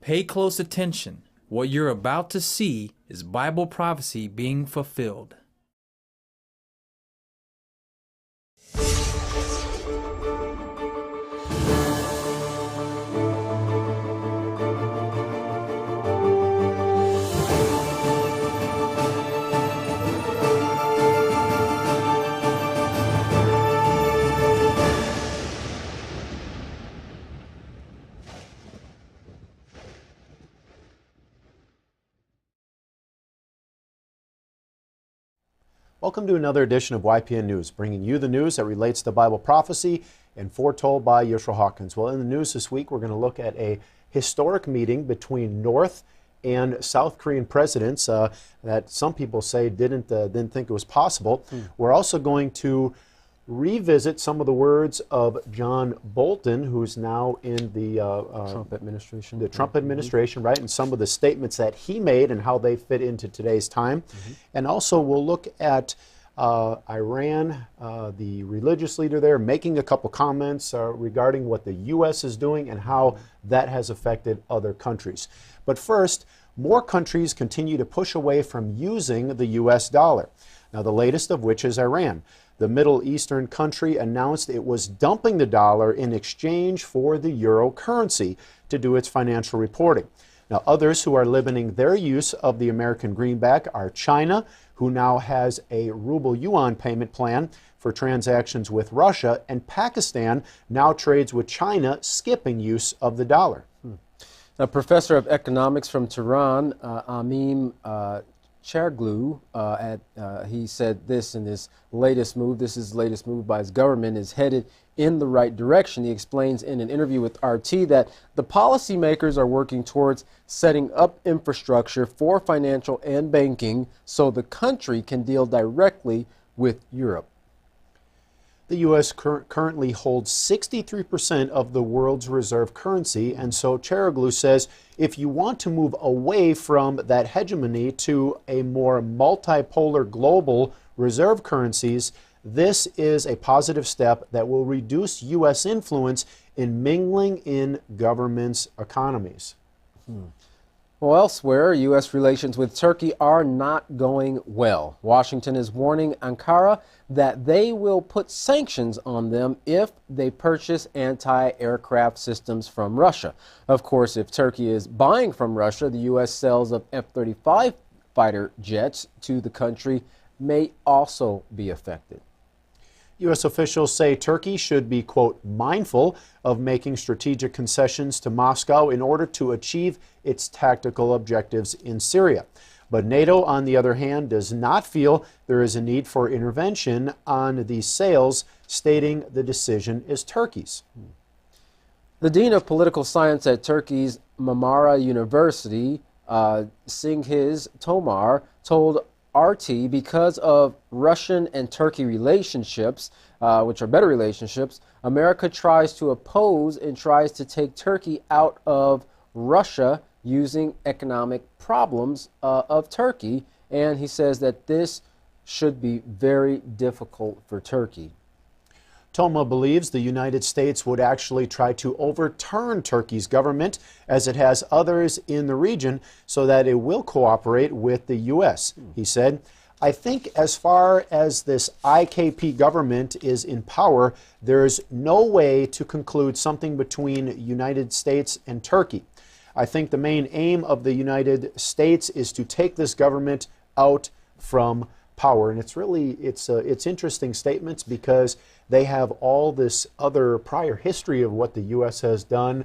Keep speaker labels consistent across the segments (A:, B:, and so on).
A: Pay close attention. What you're about to see is Bible prophecy being fulfilled.
B: Welcome to another edition of YPN News, bringing you the news that relates to Bible prophecy and foretold by Yeshua Hawkins. Well, in the news this week, we're going to look at a historic meeting between North and South Korean presidents that some people say didn't think it was possible. We're also going to revisit some of the words of John Bolden, who's now in the
C: Trump administration.
B: The Trump administration, right, and some of the statements that he made and how they fit into today's time. And also we'll look at Iran, the religious leader there, making a couple comments regarding what the U.S. is doing and how that has affected other countries. But first, more countries continue to push away from using the U.S. dollar. Now, the latest of which is Iran. The Middle Eastern country announced it was dumping the dollar in exchange for the euro currency to do its financial reporting. Now, others who are limiting their use of the American greenback are China, who now has a ruble yuan payment plan for transactions with Russia, and Pakistan now trades with China, skipping use of the dollar.
C: A professor of economics from Tehran, Amim Cherglu, he said this in his latest move. This is the latest move by his government is headed in the right direction. He explains in an interview with RT that the policymakers are working towards setting up infrastructure for financial and banking so the country can deal directly with Europe.
B: The U.S. currently holds 63% of the world's reserve currency, and so Cheroglu says if you want to move away from that hegemony to a more multipolar global reserve currencies, this is a positive step that will reduce U.S. influence in mingling in governments' economies.
C: Well, elsewhere, U.S. relations with Turkey are not going well. Washington is warning Ankara that they will put sanctions on them if they purchase anti-aircraft systems from Russia. Of course, if Turkey is buying from Russia, the U.S. sales of F-35 fighter jets to the country may also be affected.
B: U.S. officials say Turkey should be, quote, mindful of making strategic concessions to Moscow in order to achieve its tactical objectives in Syria. But NATO, on the other hand, does not feel there is a need for intervention on these sales, stating the decision is Turkey's.
C: The Dean of Political Science at Turkey's Marmara University, Cengiz Tomar, told RT because of Russian and Turkey relationships, which are better relationships, America tries to oppose and tries to take Turkey out of Russia using economic problems of Turkey. And he says that this should be very difficult for Turkey.
B: Toma believes the United States would actually try to overturn Turkey's government, as it has others in the region, so that it will cooperate with the U.S. He said, I think as far as this IKP government is in power, there's no way to conclude something between United States and Turkey. I think the main aim of the United States is to take this government out from power. And it's interesting statements because they have all this other prior history of what the U.S. has done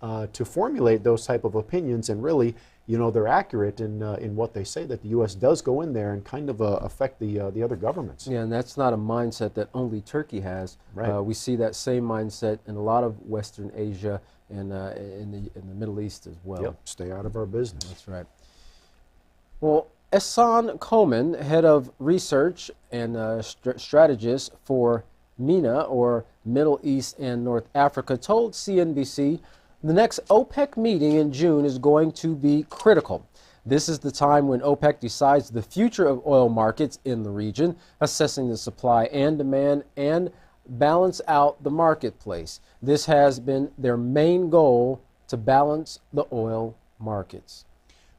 B: to formulate those type of opinions, and really, you know, they're accurate in what they say, that the U.S. does go in there and kind of affect the other governments.
C: Yeah, and that's not a mindset that only Turkey has.
B: Right.
C: We see that same mindset in a lot of Western Asia and in the Middle East as well.
B: Yep, stay out of our business.
C: That's right. Well, Ehsan Coleman, head of research and strategist for MENA, or Middle East and North Africa, told CNBC the next OPEC meeting in June is going to be critical. This is the time when OPEC decides the future of oil markets in the region, assessing the supply and demand and balance out the marketplace. This has been their main goal to balance the oil markets.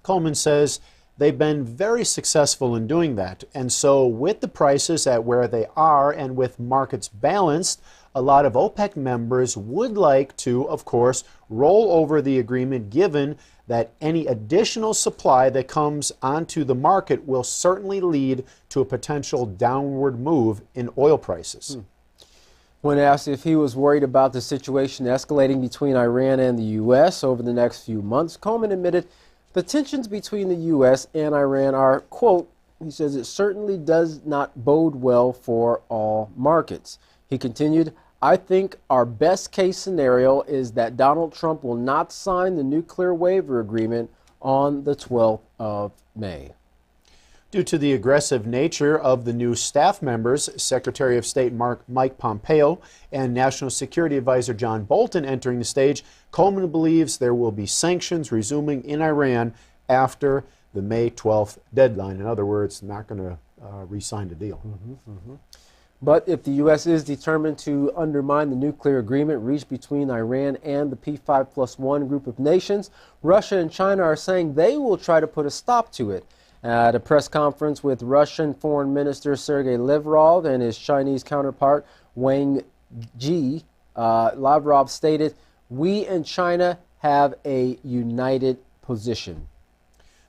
B: Coleman says they've been very successful in doing that. And so with the prices at where they are and with markets balanced, a lot of OPEC members would like to, of course, roll over the agreement, given that any additional supply that comes onto the market will certainly lead to a potential downward move in oil prices.
C: When asked if he was worried about the situation escalating between Iran and the U.S. over the next few months, Coleman admitted the tensions between the U.S. and Iran are, quote, he says, it certainly does not bode well for all markets. He continued, I think our best case scenario is that Donald Trump will not sign the nuclear waiver agreement on the 12th of May.
B: Due to the aggressive nature of the new staff members, Secretary of State Mike Pompeo and National Security Advisor John Bolden entering the stage, Coleman believes there will be sanctions resuming in Iran after the May 12th deadline. In other words, not going to re-sign the deal.
C: But if the U.S. is determined to undermine the nuclear agreement reached between Iran and the P5+1 group of nations, Russia and China are saying they will try to put a stop to it. At a press conference with Russian Foreign Minister Sergei Lavrov and his Chinese counterpart Wang Yi, Lavrov stated, "We and China have a united position."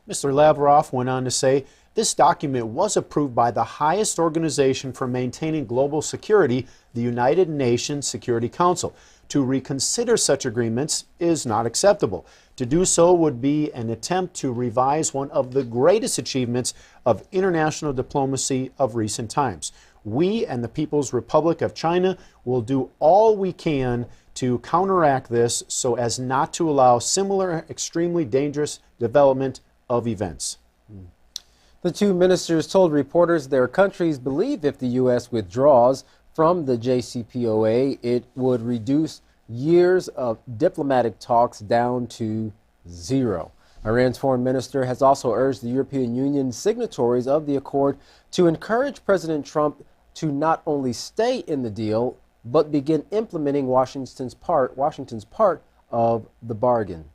B: Mr. Lavrov went on to say, this document was approved by the highest organization for maintaining global security, the United Nations Security Council. To reconsider such agreements is not acceptable. To do so would be an attempt to revise one of the greatest achievements of international diplomacy of recent times. We and the People's Republic of China will do all we can to counteract this so as not to allow similar extremely dangerous development of events.
C: The two ministers told reporters their countries believe if the U.S. withdraws from the JCPOA, it would reduce years of diplomatic talks down to zero. Iran's foreign minister has also urged the European Union signatories of the accord to encourage President Trump to not only stay in the deal, but begin implementing Washington's part of the bargain.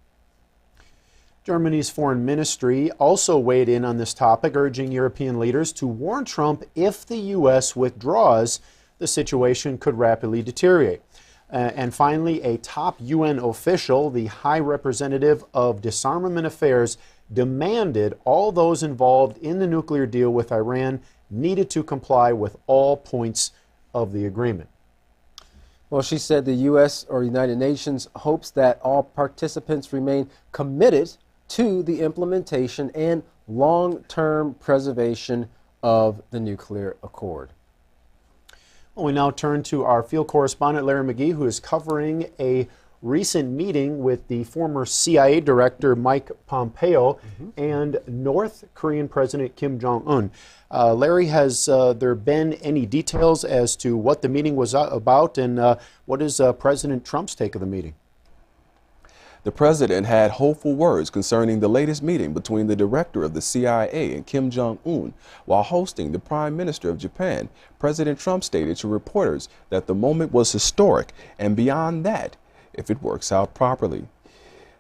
B: Germany's foreign ministry also weighed in on this topic, urging European leaders to warn Trump if the U.S. withdraws, the situation could rapidly deteriorate. And finally, a top UN official, the High Representative of Disarmament Affairs, demanded all those involved in the nuclear deal with Iran needed to comply with all points of the agreement.
C: Well, she said the U.S. or United Nations hopes that all participants remain committed to the implementation and long-term preservation of the nuclear accord.
B: Well, we now turn to our field correspondent, Larry McGee, who is covering a recent meeting with the former CIA director, Mike Pompeo, and North Korean President Kim Jong-un. Larry, has there been any details as to what the meeting was about, and what is President Trump's take of the meeting?
D: The president had hopeful words concerning the latest meeting between the director of the CIA and Kim Jong-un. While hosting the Prime Minister of Japan, President Trump stated to reporters that the moment was historic, and beyond that, if it works out properly.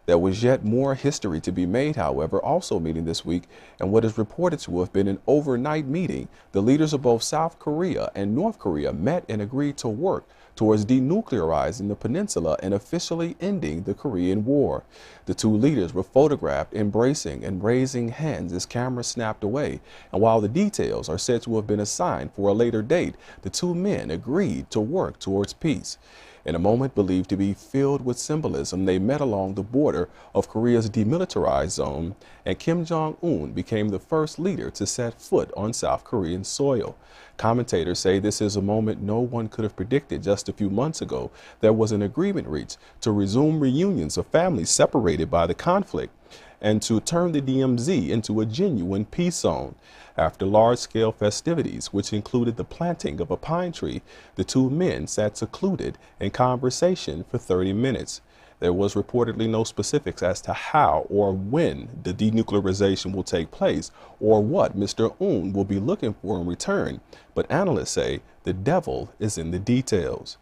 D: There was yet more history to be made, however, also meeting this week, and what is reported to have been an overnight meeting. The leaders of both South Korea and North Korea met and agreed to work towards denuclearizing the peninsula and officially ending the Korean War. The two leaders were photographed embracing and raising hands as cameras snapped away, and while the details are said to have been assigned for a later date, the two men agreed to work towards peace. In a moment believed to be filled with symbolism, they met along the border of Korea's demilitarized zone, and Kim Jong-un became the first leader to set foot on South Korean soil. Commentators say this is a moment no one could have predicted just a few months ago. There was an agreement reached to resume reunions of families separated by the conflict and to turn the DMZ into a genuine peace zone. After large-scale festivities, which included the planting of a pine tree, the two men sat secluded in conversation for 30 minutes. There was reportedly no specifics as to how or when the denuclearization will take place or what Mr. Un will be looking for in return, but analysts say the devil is in the details.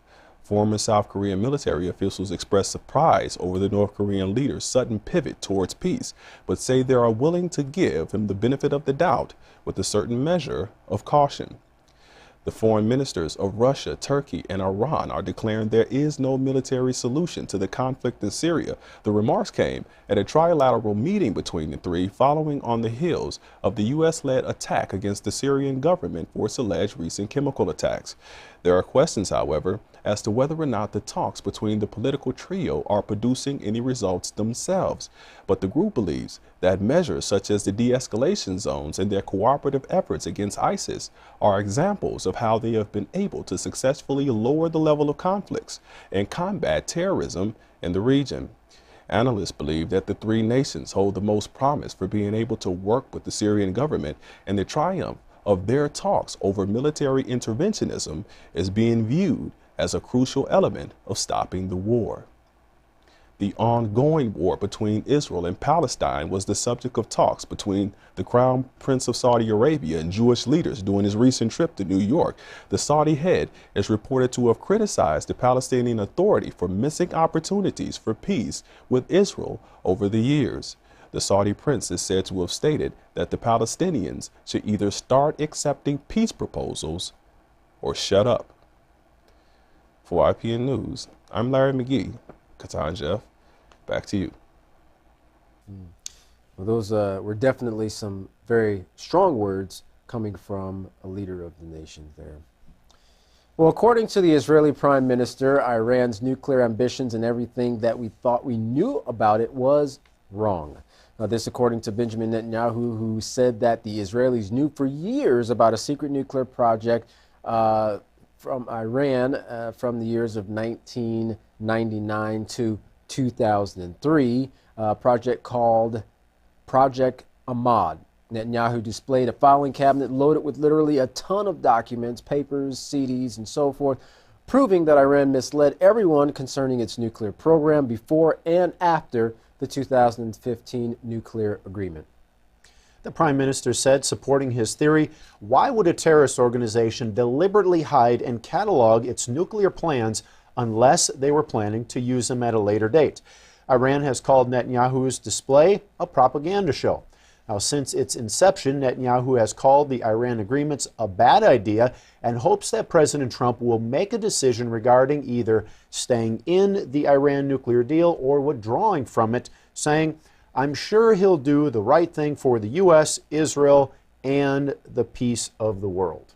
D: Former South Korean military officials expressed surprise over the North Korean leader's sudden pivot towards peace, but say they are willing to give him the benefit of the doubt with a certain measure of caution. The foreign ministers of Russia, Turkey, and Iran are declaring there is no military solution to the conflict in Syria. The remarks came at a trilateral meeting between the three following on the heels of the U.S.-led attack against the Syrian government for its alleged recent chemical attacks. There are questions, however, as to whether or not the talks between the political trio are producing any results themselves. But the group believes that measures such as the de-escalation zones and their cooperative efforts against ISIS are examples of how they have been able to successfully lower the level of conflicts and combat terrorism in the region. Analysts believe that the three nations hold the most promise for being able to work with the Syrian government, and the triumph of their talks over military interventionism is being viewed as a crucial element of stopping the war. The ongoing war between Israel and Palestine was the subject of talks between the Crown Prince of Saudi Arabia and Jewish leaders during his recent trip to New York. The Saudi head is reported to have criticized the Palestinian Authority for missing opportunities for peace with Israel over the years. The Saudi prince is said to have stated that the Palestinians should either start accepting peace proposals or shut up. For YPN News, I'm Larry McGee. Katan Jeff, back to you.
C: Well, those were definitely some very strong words coming from a leader of the nation there. Well, according to the Israeli Prime Minister, Iran's nuclear ambitions and everything that we thought we knew about it was wrong. This according to Benjamin Netanyahu, who said that the Israelis knew for years about a secret nuclear project from Iran from the years of 1999 to 2003, a project called Project Ahmad. Netanyahu displayed a filing cabinet loaded with literally a ton of documents, papers, CDs, and so forth, proving that Iran misled everyone concerning its nuclear program before and after the 2015 nuclear agreement.
B: The Prime Minister said, supporting his theory, why would a terrorist organization deliberately hide and catalog its nuclear plans unless they were planning to use them at a later date? Iran has called Netanyahu's display a propaganda show. Now, since its inception, Netanyahu has called the Iran agreements a bad idea and hopes that President Trump will make a decision regarding either staying in the Iran nuclear deal or withdrawing from it, saying, I'm sure he'll do the right thing for the U.S., Israel, and the peace of the world.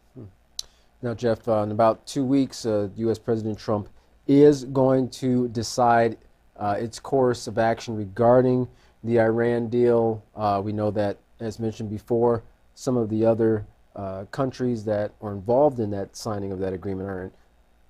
C: Now, Jeff, in about 2 weeks, U.S. President Trump is going to decide its course of action regarding the Iran deal. We know that, as mentioned before, some of the other countries that are involved in that signing of that agreement are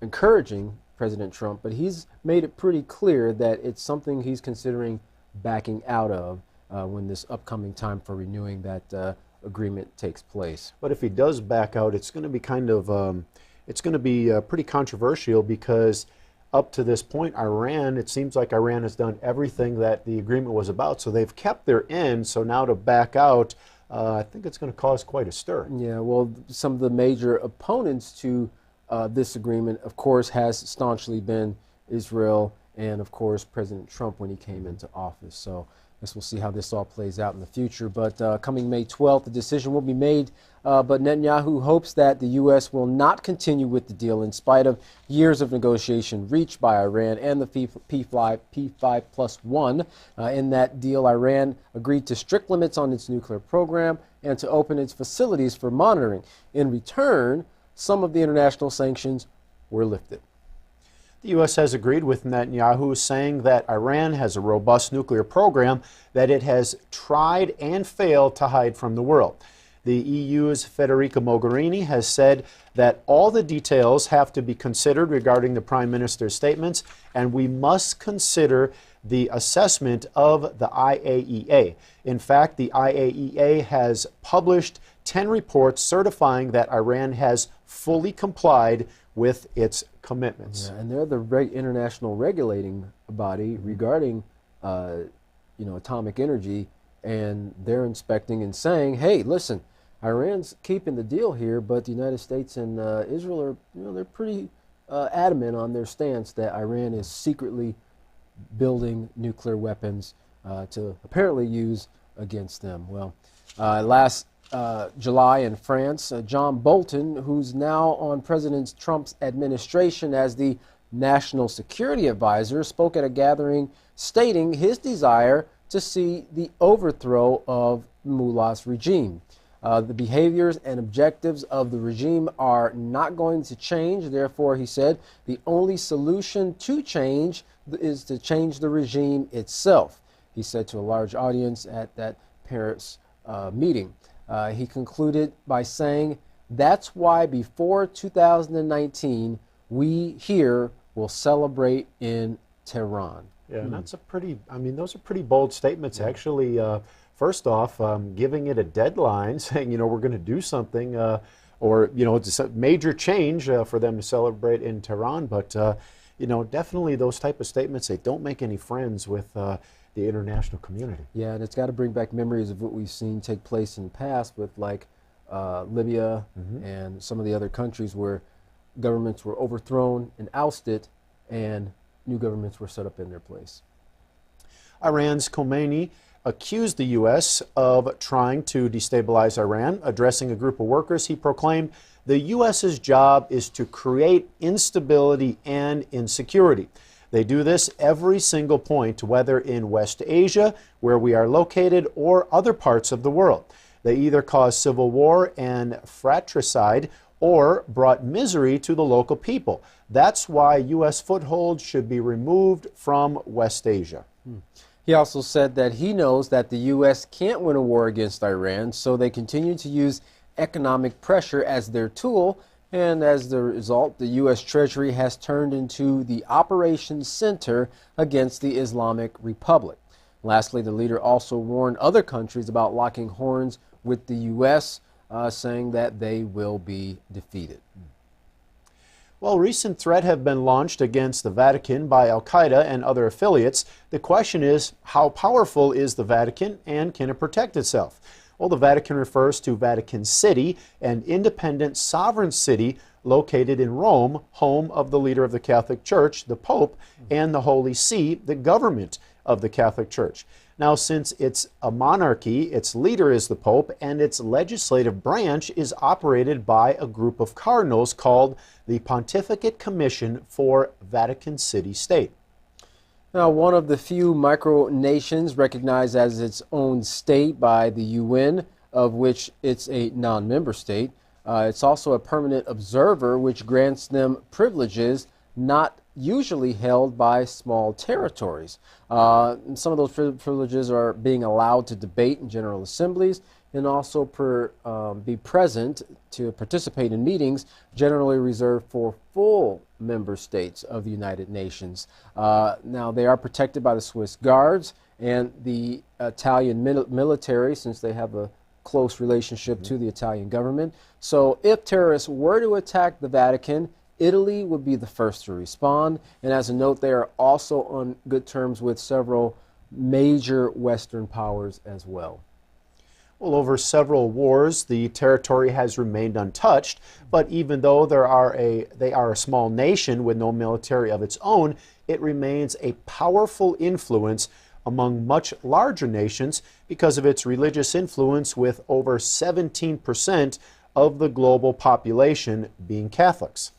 C: encouraging President Trump, but he's made it pretty clear that it's something he's considering backing out of when this upcoming time for renewing that agreement takes place.
B: But if he does back out, it's going to be kind of, it's going to be pretty controversial, because up to this point, Iran, it seems like Iran has done everything that the agreement was about. So they've kept their end. So now to back out, I think it's going to cause quite a stir.
C: Yeah, well, some of the major opponents to this agreement, of course, has staunchly been Israel and, of course, President Trump when he came into office. So I guess we'll see how this all plays out in the future. But coming May 12th, the decision will be made. But Netanyahu hopes that the U.S. will not continue with the deal in spite of years of negotiation reached by Iran and the P5+1. In that deal, Iran agreed to strict limits on its nuclear program and to open its facilities for monitoring. In return, some of the international sanctions were lifted.
B: The U.S. has agreed with Netanyahu, saying that Iran has a robust nuclear program that it has tried and failed to hide from the world. The EU's Federica Mogherini has said that all the details have to be considered regarding the Prime Minister's statements, and we must consider the assessment of the IAEA. In fact, the IAEA has published 10 reports certifying that Iran has fully complied with its commitments.
C: Yeah, and they're the international regulating body regarding atomic energy, and they're inspecting and saying, hey, listen, Iran's keeping the deal here, but the United States and Israel are, they're pretty adamant on their stance that Iran is secretly building nuclear weapons to apparently use against them. Well, last July in France, John Bolden, who's now on President Trump's administration as the National Security Advisor, spoke at a gathering stating his desire to see the overthrow of Mullah's regime. The behaviors and objectives of the regime are not going to change. Therefore, he said, the only solution to change is to change the regime itself, he said to a large audience at that Paris meeting. He concluded by saying, that's why before 2019, we here will celebrate in Tehran.
B: Yeah, and that's a pretty, I mean, those are pretty bold statements, actually. First off, giving it a deadline, saying, you know, we're going to do something, or, you know, it's a major change for them to celebrate in Tehran. But, you know, definitely those type of statements, they don't make any friends with the international community.
C: Yeah, and it's got to bring back memories of what we've seen take place in the past with, like, Libya and some of the other countries where governments were overthrown and ousted and new governments were set up in their place.
B: Iran's Khomeini accused the U.S. of trying to destabilize Iran. Addressing a group of workers, he proclaimed the U.S.'s job is to create instability and insecurity. They do this every single point, whether in West Asia, where we are located, or other parts of the world. They either caused civil war and fratricide or brought misery to the local people. That's why U.S. footholds should be removed from West Asia.
C: He also said that he knows that the U.S. can't win a war against Iran, so they continue to use economic pressure as their tool, and as the result, the U.S. Treasury has turned into the operations center against the Islamic Republic. Lastly, the leader also warned other countries about locking horns with the U.S., saying that they will be defeated.
B: Well, recent threats have been launched against the Vatican by Al-Qaeda and other affiliates. The question is, how powerful is the Vatican and can it protect itself? Well, the Vatican refers to Vatican City, an independent sovereign city located in Rome, home of the leader of the Catholic Church, the Pope, and the Holy See, the government of the Catholic Church. Now, since it's a monarchy, its leader is the Pope, and its legislative branch is operated by a group of cardinals called the Pontificate Commission for Vatican City State.
C: Now, one of the few micronations recognized as its own state by the UN, of which it's a non-member state. It's also a permanent observer, which grants them privileges not usually held by small territories. Some of those privileges are being allowed to debate in general assemblies and also be present to participate in meetings generally reserved for full member states of the United Nations. Now, they are protected by the Swiss Guards and the Italian military, since they have a close relationship to the Italian government. So if terrorists were to attack the Vatican, Italy would be the first to respond. And as a note, they are also on good terms with several major Western powers as well.
B: Well, over several wars, the territory has remained untouched, but even though they are a small nation with no military of its own, it remains a powerful influence among much larger nations because of its religious influence, with over 17% of the global population being Catholics.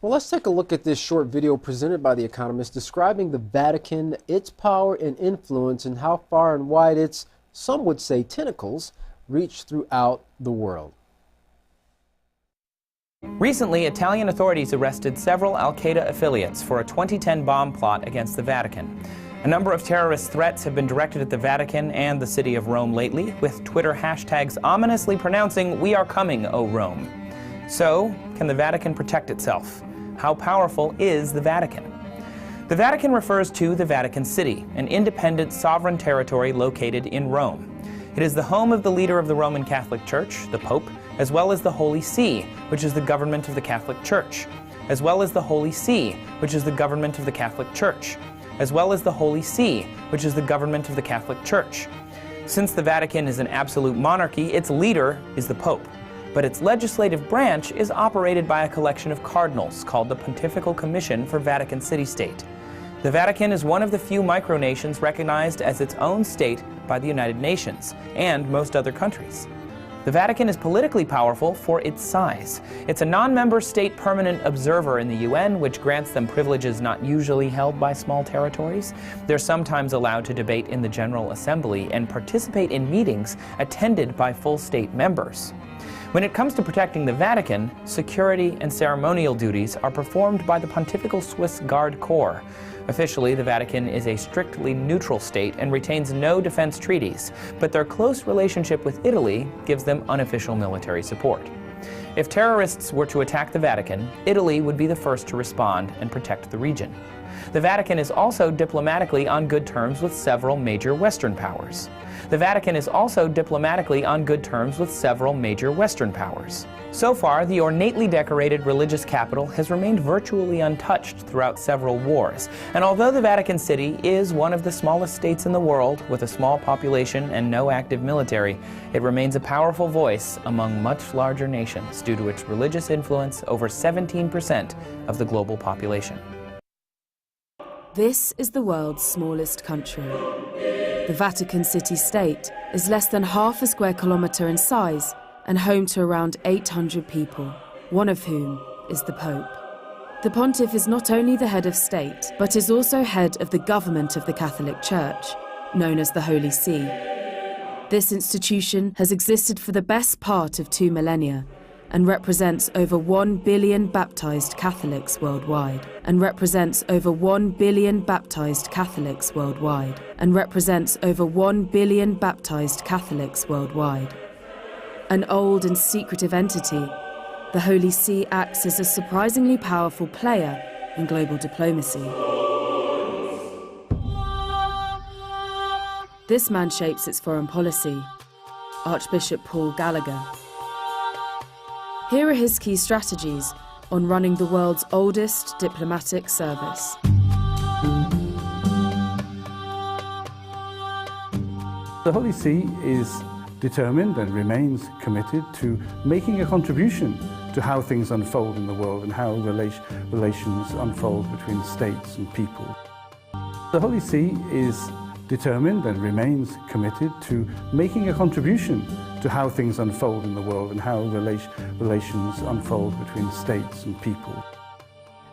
C: Well, let's take a look at this short video presented by The Economist describing the Vatican, its power and influence, and how far and wide its, some would say, tentacles reach throughout the world.
E: Recently, Italian authorities arrested several al-Qaeda affiliates for a 2010 bomb plot against the Vatican. A number of terrorist threats have been directed at the Vatican and the city of Rome lately, with Twitter hashtags ominously pronouncing, "We are coming, O Rome." So, can the Vatican protect itself? How powerful is the Vatican? The Vatican refers to the Vatican City, an independent sovereign territory located in Rome. It is the home of the leader of the Roman Catholic Church, the Pope, as well as the Holy See, which is the government of the Catholic Church, as well as the Holy See, which is the government of the Catholic Church, as well as the Holy See, which is the government of the Catholic Church. Since the Vatican is an absolute monarchy, its leader is the Pope. but its legislative branch is operated by a collection of cardinals called the Pontifical Commission for Vatican City-State. The Vatican is one of the few micronations recognized as its own state by the United Nations and most other countries. The Vatican is politically powerful for its size. It's a non-member state permanent observer in the UN, which grants them privileges not usually held by small territories. They're sometimes allowed to debate in the General Assembly and participate in meetings attended by full state members. When it comes to protecting the Vatican, security and ceremonial duties are performed by the Pontifical Swiss Guard Corps. Officially, the Vatican is a strictly neutral state and retains no defense treaties, but their close relationship with Italy gives them unofficial military support. If terrorists were to attack the Vatican, Italy would be the first to respond and protect the region. The Vatican is also diplomatically on good terms with several major Western powers. The Vatican is also diplomatically on good terms with several major Western powers. So far, the ornately decorated religious capital has remained virtually untouched throughout several wars. And although the Vatican City is one of the smallest states in the world, with a small population and no active military, it remains a powerful voice among much larger nations due to its religious influence over 17% of the global population.
F: This is the world's smallest country. The Vatican City-State is less than half a square kilometre in size and home to around 800 people, one of whom is the Pope. The Pontiff is not only the head of state, but is also head of the government of the Catholic Church, known as the Holy See. This institution has existed for the best part of 2 millennia and represents over 1 billion baptized Catholics worldwide, and represents over 1 billion baptized Catholics worldwide, and represents over 1 billion baptized Catholics worldwide. An old and secretive entity, the Holy See acts as a surprisingly powerful player in global diplomacy. This man shapes its foreign policy, Archbishop Paul Gallagher. Here are his key strategies on running the world's oldest diplomatic service.
G: The Holy See is determined and remains committed to making a contribution to how things unfold in the world and how relations unfold between states and people. The Holy See is determined and remains committed to making a contribution to how things unfold in the world and how relations unfold between states and people.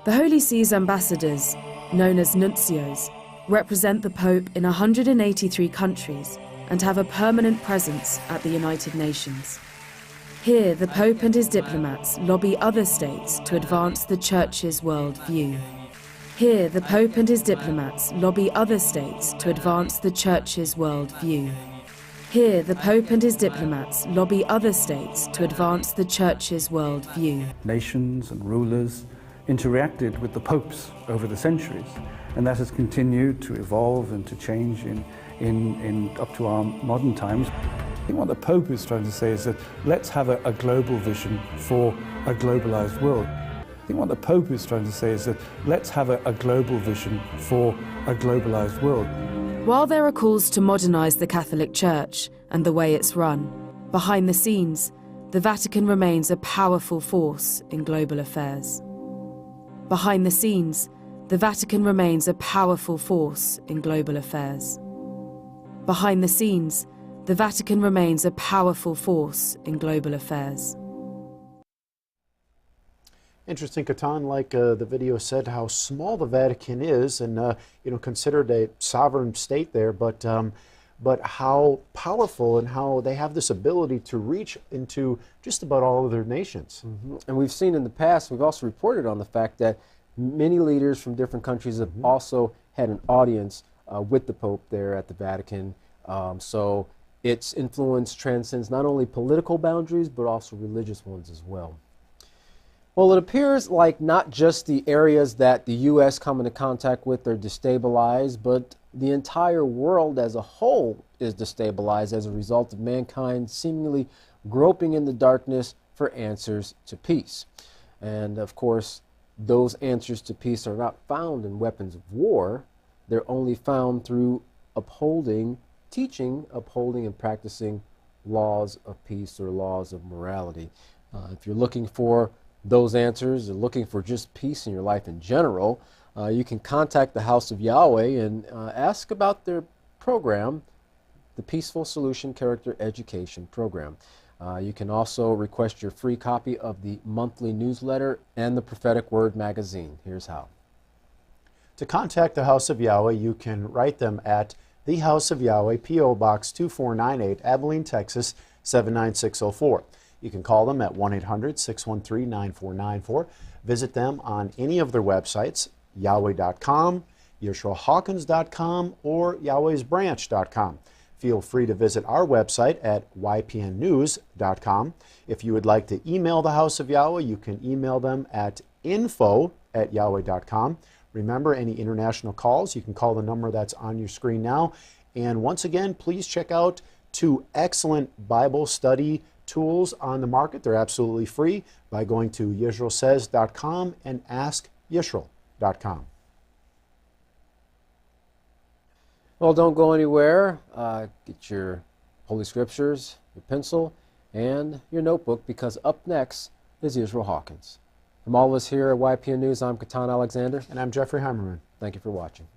F: The Holy See's ambassadors, known as nuncios, represent the Pope in 183 countries and have a permanent presence at the United Nations. Here, the Pope and his diplomats lobby other states to advance the Church's worldview. Here, the Pope and his diplomats lobby other states to advance the Church's worldview. Here, the Pope and his diplomats lobby other states to advance the Church's worldview.
G: Nations and rulers interacted with the popes over the centuries, and that has continued to evolve and to change in up to our modern times. I think what the Pope is trying to say is that let's have a global vision for a globalized world. I think what the Pope is trying to say is that let's have a global vision for a globalized world.
F: While there are calls to modernize the Catholic Church and the way it's run, behind the scenes, the Vatican remains a powerful force in global affairs. Behind the scenes, the Vatican remains a powerful force in global affairs. Behind the scenes, the Vatican remains a powerful force in global affairs.
B: Interesting, Catan, like the video said, how small the Vatican is, and considered a sovereign state there, but how powerful and how they have this ability to reach into just about all other nations.
C: Mm-hmm. And we've seen in the past, we've also reported on the fact that many leaders from different countries have also had an audience with the Pope there at the Vatican. So its influence transcends not only political boundaries, but also religious ones as well. Well, it appears like not just the areas that the U.S. come into contact with are destabilized, but the entire world as a whole is destabilized as a result of mankind seemingly groping in the darkness for answers to peace. And of course, those answers to peace are not found in weapons of war. They're only found through upholding, teaching, upholding, and practicing laws of peace or laws of morality. If you're looking for those answers or looking for just peace in your life in general, you can contact the House of Yahweh and ask about their program, the Peaceful Solution Character Education Program. You can also request your free copy of the monthly newsletter and the Prophetic Word magazine. Here's how.
B: To contact the House of Yahweh, you can write them at the House of Yahweh, P.O. Box 2498, Abilene, Texas 79604. You can call them at 1-800-613-9494. Visit them on any of their websites, Yahweh.com, YeshuaHawkins.com, or Yahweh'sBranch.com. Feel free to visit our website at YPNnews.com. If you would like to email the House of Yahweh, you can email them at info@yahweh.com. Remember, any international calls, you can call the number that's on your screen now. And once again, please check out 2 excellent Bible study tools on the market. They're absolutely free by going to YisraelSays.com and AskYisrael.com.
C: Well, don't go anywhere. Get your Holy Scriptures, your pencil, and your notebook, because up next is Israel Hawkins. From all of us here at YPN News, I'm Katan Alexander.
B: And I'm Jeffrey Heimerman.
C: Thank you for watching.